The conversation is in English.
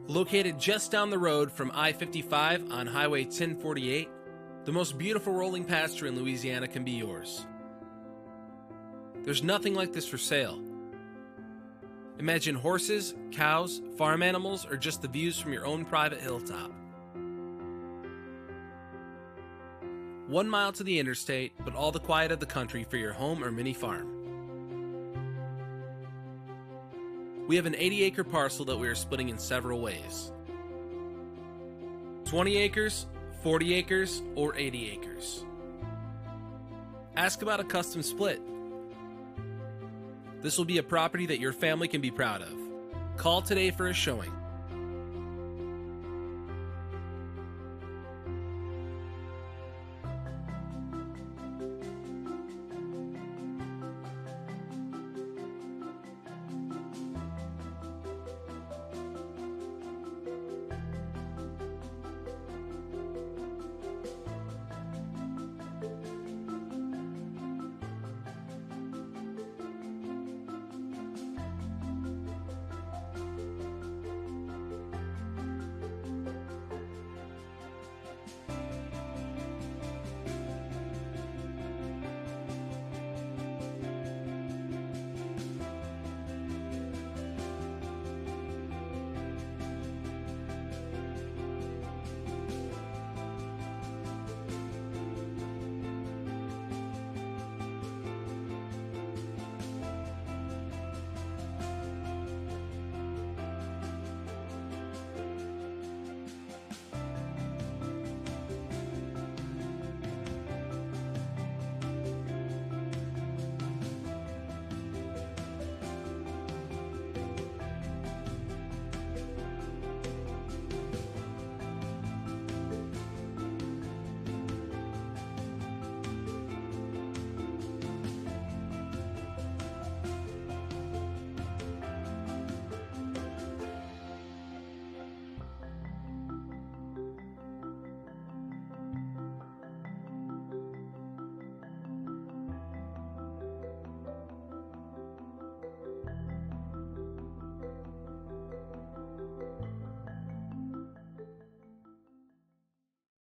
Located just down the road from I-55 on Highway 1048, the most beautiful rolling pasture in Louisiana can be yours. There's nothing like this for sale. Imagine horses, cows, farm animals, or just the views from your own private hilltop. 1 mile to the interstate, but all the quiet of the country for your home or mini farm. We have an 80-acre parcel that we are splitting in several ways. 20 acres, 40 acres, or 80 acres. Ask about a custom split. This will be a property that your family can be proud of. Call today for a showing.